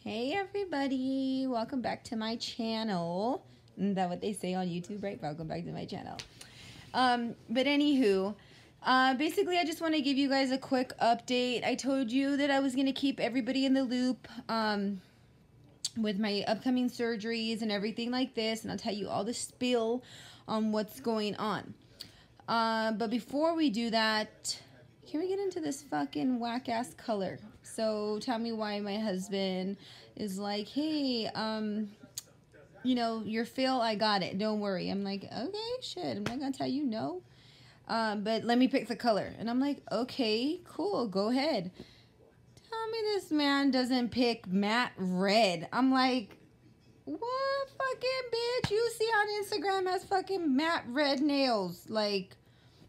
Hey everybody, welcome back to my channel. Isn't that what they say on YouTube, right? Welcome back to my channel. But anywho, basically I just want to give you guys a quick update. I told you that I was going to keep everybody in the loop with my upcoming surgeries and everything like this, and I'll tell you all the spiel on what's going on. But before we do that, can we get into this fucking whack-ass color? So tell me why my husband is like, hey, you know, your fill, I got it. Don't worry. I'm like, okay, shit. I'm not going to tell you no. But let me pick the color. And I'm like, okay, cool. Go ahead. Tell me this man doesn't pick matte red. I'm like, what fucking bitch you see on Instagram has fucking matte red nails? Like,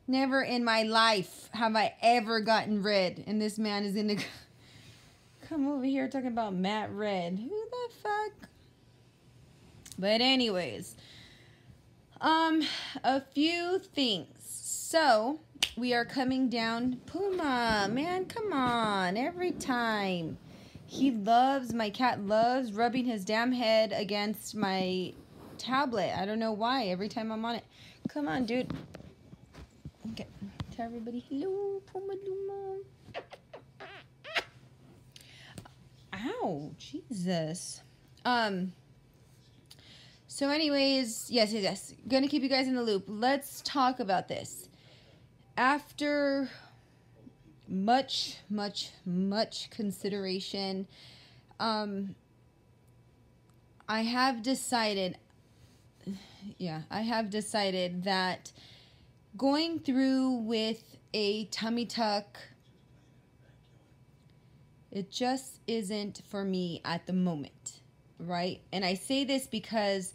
never in my life have I ever gotten red. And this man is in the... Come over here talking about matte red. Who the fuck? But anyways, a few things. So, we are coming down. Puma, man, come on. Every time. My cat loves rubbing his damn head against my tablet. I don't know why. Every time I'm on it. Come on, dude. Okay. Tell everybody hello, Puma Luma. Ow, Jesus. So anyways, yes. Gonna keep you guys in the loop. Let's talk about this. After much consideration, I have decided that going through with a tummy tuck, it just isn't for me at the moment, right? And I say this because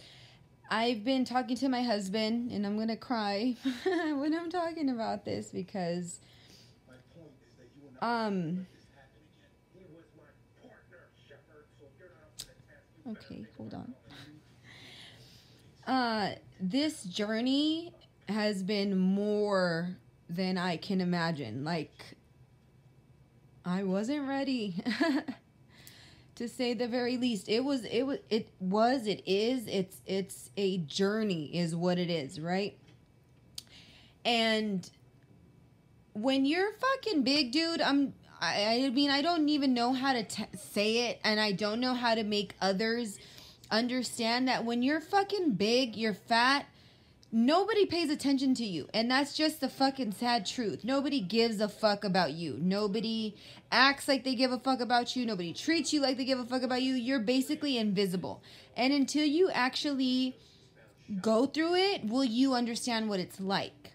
I've been talking to my husband, and I'm going to cry when I'm talking about this because, okay, hold on. This journey has been more than I can imagine. Like, I wasn't ready to say the very least. It's a journey is what it is, right? And when you're fucking big, dude, I mean, I don't even know how to say it, and I don't know how to make others understand that when you're fucking big, you're fat, nobody pays attention to you. And that's just the fucking sad truth. Nobody gives a fuck about you. Nobody acts like they give a fuck about you. Nobody treats you like they give a fuck about you. You're basically invisible. And until you actually go through it, will you understand what it's like,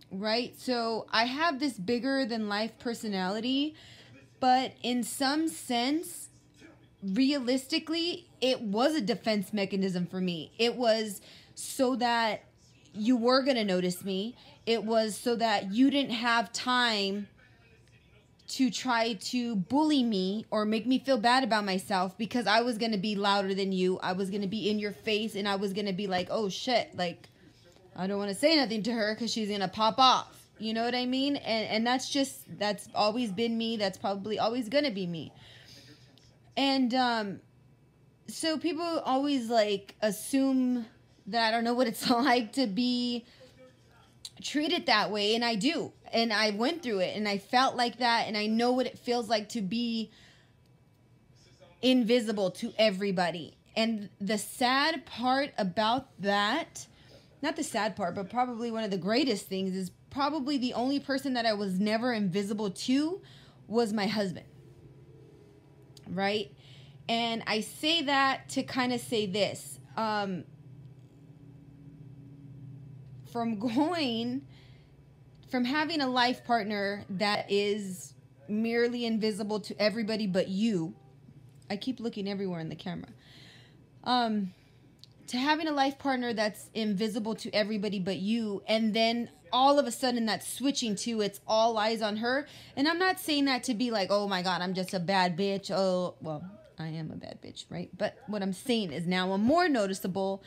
right? So I have this bigger than life personality, but in some sense, realistically, it was a defense mechanism for me. It was so that you were going to notice me. It was so that you didn't have time to try to bully me or make me feel bad about myself, because I was going to be louder than you. I was going to be in your face, and I was going to be like, oh shit, like, I don't want to say nothing to her because she's going to pop off. You know what I mean? And that's always been me. That's probably always going to be me. And so people always like assume that I don't know what it's like to be treated that way, and I do. And I went through it, and I felt like that, and I know what it feels like to be invisible to everybody. And the sad part about that, not the sad part, but probably one of the greatest things, is probably the only person that I was never invisible to was my husband. Right? And I say that to kind of say this. From having a life partner that is merely invisible to everybody but you. I keep looking everywhere in the camera. To having a life partner that's invisible to everybody but you, and then all of a sudden that's switching to it's all eyes on her. And I'm not saying that to be like, oh my God, I'm just a bad bitch. Oh, well, I am a bad bitch, right? But what I'm saying is now I'm more noticeable.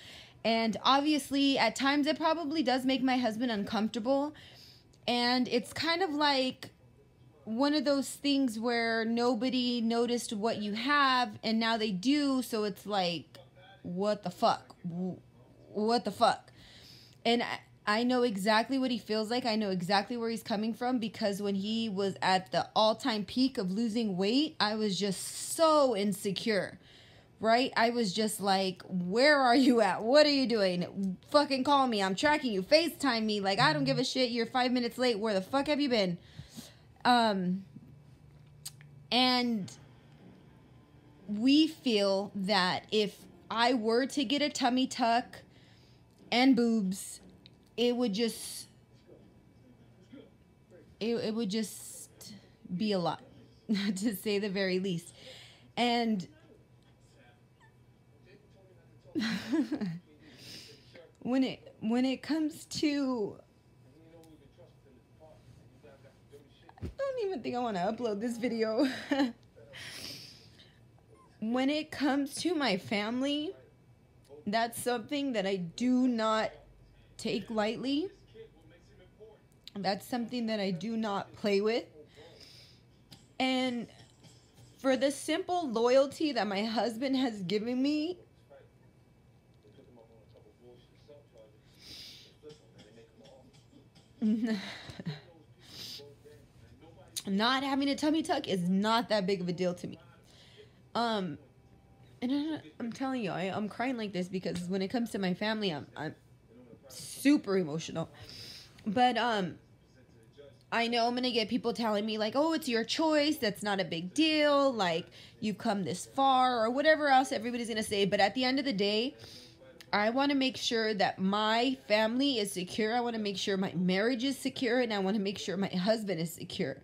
And obviously, at times, it probably does make my husband uncomfortable. And it's kind of like one of those things where nobody noticed what you have and now they do, so it's like, what the fuck? What the fuck? And I know exactly what he feels like. I know exactly where he's coming from, because when he was at the all-time peak of losing weight, I was just so insecure, right? I was just like, where are you at? What are you doing? Fucking call me. I'm tracking you. FaceTime me. Like, I don't give a shit. You're 5 minutes late. Where the fuck have you been? And we feel that if I were to get a tummy tuck and boobs, it would just be a lot, to say the very least. And when it comes to, I don't even think I want to upload this video. When it comes to my family, that's something that I do not take lightly. That's something that I do not play with. And for the simple loyalty that my husband has given me, not having a tummy tuck is not that big of a deal to me. And I'm telling you, I'm crying like this because when it comes to my family, I'm super emotional. But I know I'm gonna get people telling me like, oh, it's your choice, that's not a big deal, like, you've come this far, or whatever else everybody's gonna say. But at the end of the day, I want to make sure that my family is secure. I want to make sure my marriage is secure, and I want to make sure my husband is secure.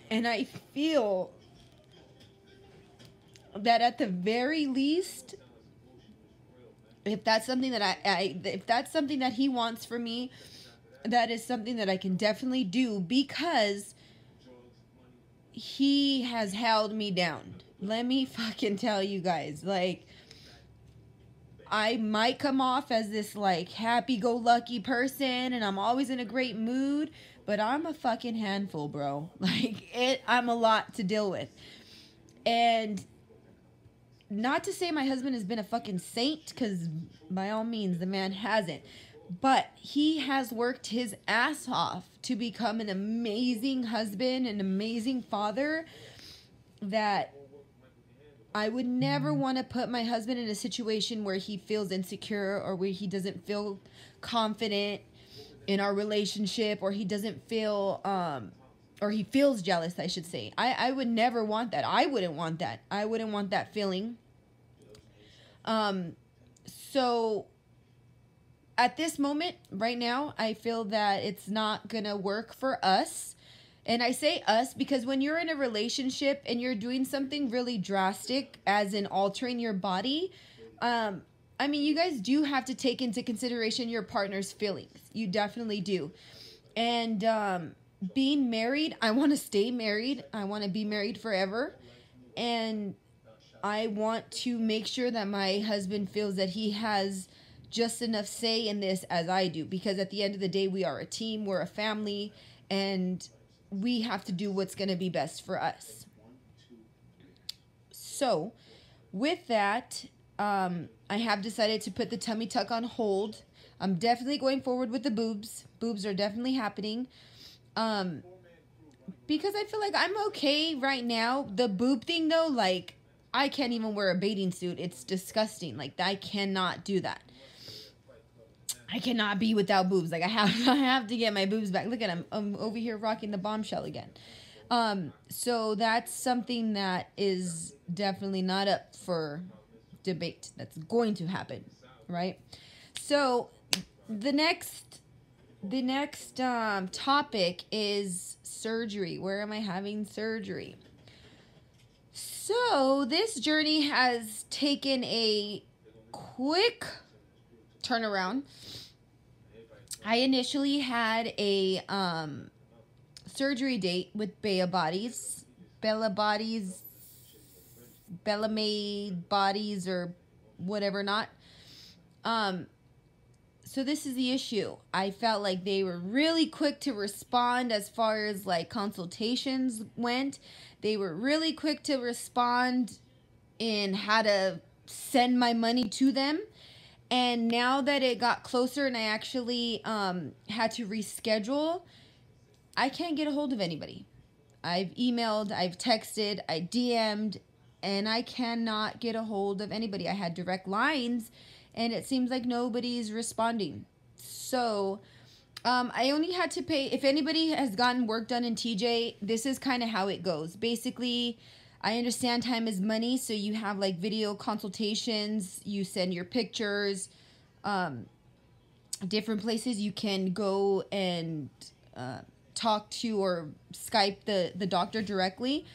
And I feel that at the very least, if that's something that if that's something that he wants for me, that is something that I can definitely do, because he has held me down. Let me fucking tell you guys, like, I might come off as this like happy-go-lucky person and I'm always in a great mood, but I'm a fucking handful, bro. Like, I'm a lot to deal with. And not to say my husband has been a fucking saint, because by all means the man hasn't, but he has worked his ass off to become an amazing husband, an amazing father, that I would never want to put my husband in a situation where he feels insecure, or where he doesn't feel confident in our relationship, or he doesn't feel, or he feels jealous, I should say. I would never want that. I wouldn't want that. I wouldn't want that feeling. So at this moment, right now, I feel that it's not going to work for us. And I say us because when you're in a relationship and you're doing something really drastic, as in altering your body, I mean, you guys do have to take into consideration your partner's feelings. You definitely do. And being married, I want to stay married. I want to be married forever. And I want to make sure that my husband feels that he has just enough say in this as I do. Because at the end of the day, we are a team, we're a family, and we have to do what's going to be best for us. So, with that, I have decided to put the tummy tuck on hold. I'm definitely going forward with the boobs. Boobs are definitely happening. Because I feel like I'm okay right now. The boob thing, though, like, I can't even wear a bathing suit. It's disgusting. Like, I cannot do that. I cannot be without boobs. Like, I have to get my boobs back. Look at I'm over here rocking the bombshell again. So that's something that is definitely not up for debate. That's going to happen, right? So the next topic is surgery. Where am I having surgery? So this journey has taken a quick turnaround. I initially had a surgery date with Bella Bodies, Made Bodies, or whatever not. So this is the issue. I felt like they were really quick to respond as far as like consultations went. They were really quick to respond in how to send my money to them. And now that it got closer and I actually had to reschedule, I can't get a hold of anybody. I've emailed, I've texted, I DM'd, and I cannot get a hold of anybody. I had direct lines, and it seems like nobody's responding. So I only had to pay. If anybody has gotten work done in TJ, this is kind of how it goes. Basically, I understand time is money, so you have like video consultations, you send your pictures, different places you can go and talk to or Skype the doctor directly.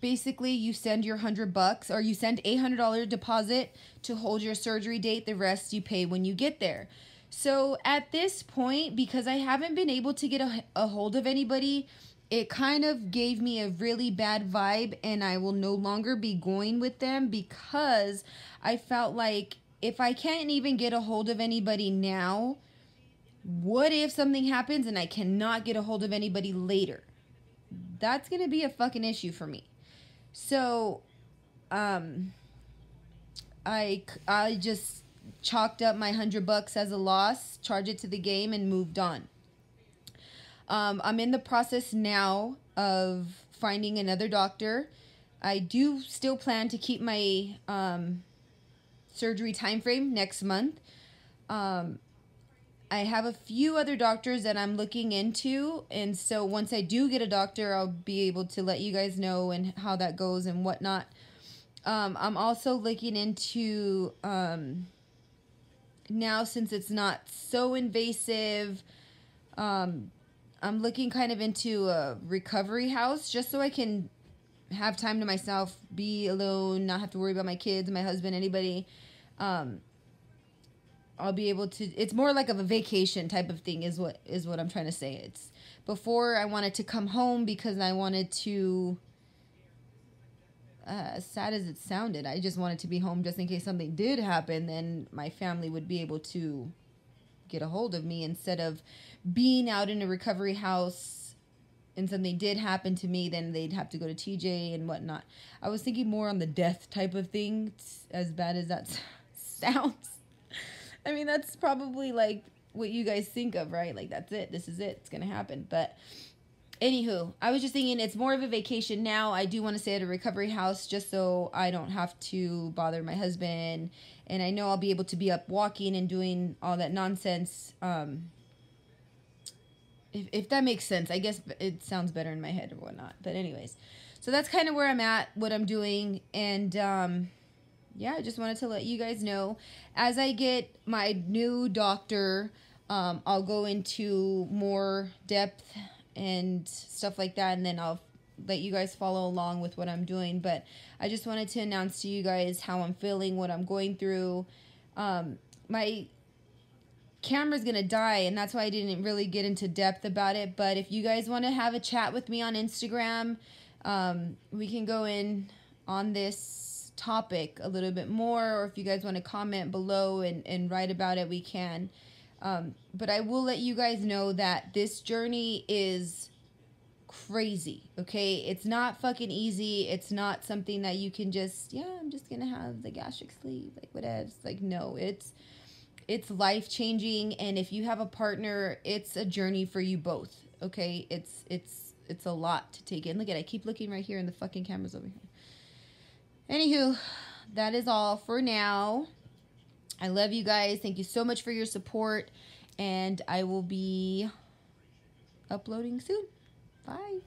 Basically you send your $100 or you send $800 deposit to hold your surgery date. The rest you pay when you get there. So at this point, because I haven't been able to get a hold of anybody, it kind of gave me a really bad vibe, and I will no longer be going with them because I felt like if I can't even get a hold of anybody now, what if something happens and I cannot get a hold of anybody later? That's going to be a fucking issue for me. So, I just chalked up my $100 as a loss, charged it to the game, and moved on. I'm in the process now of finding another doctor. I do still plan to keep my surgery time frame next month. I have a few other doctors that I'm looking into, and so once I do get a doctor, I'll be able to let you guys know and how that goes and whatnot. I'm also looking into now, since it's not so invasive, I'm looking kind of into a recovery house just so I can have time to myself, be alone, not have to worry about my kids, my husband, anybody. I'll be able to, it's more like of a vacation type of thing is what I'm trying to say. It's before I wanted to come home because I wanted to, as sad as it sounded, I just wanted to be home just in case something did happen, then my family would be able to get a hold of me instead of being out in a recovery house and something did happen to me, then they'd have to go to TJ and whatnot. I was thinking more on the death type of thing, as bad as that sounds. I mean, that's probably like what you guys think of, right? Like, that's it. This is it. It's going to happen. But anywho, I was just thinking it's more of a vacation now. I do want to stay at a recovery house just so I don't have to bother my husband. And I know I'll be able to be up walking and doing all that nonsense. If that makes sense. I guess it sounds better in my head or whatnot. But anyways, so that's kind of where I'm at, what I'm doing. And yeah, I just wanted to let you guys know. As I get my new doctor, I'll go into more depth and stuff like that, and then I'll let you guys follow along with what I'm doing. But I just wanted to announce to you guys how I'm feeling, what I'm going through. My camera's gonna die, and that's why I didn't really get into depth about it. But if you guys want to have a chat with me on Instagram, we can go in on this topic a little bit more, or if you guys want to comment below and write about it, we can. But I will let you guys know that this journey is crazy, okay? It's not fucking easy. It's not something that you can just, yeah, I'm just gonna have the gastric sleeve, like whatever. It's like, no, it's life-changing, and if you have a partner, it's a journey for you both, okay? It's a lot to take in. Look at it, I keep looking right here, and the fucking camera's over here. Anywho, that is all for now. I love you guys. Thank you so much for your support. And I will be uploading soon. Bye.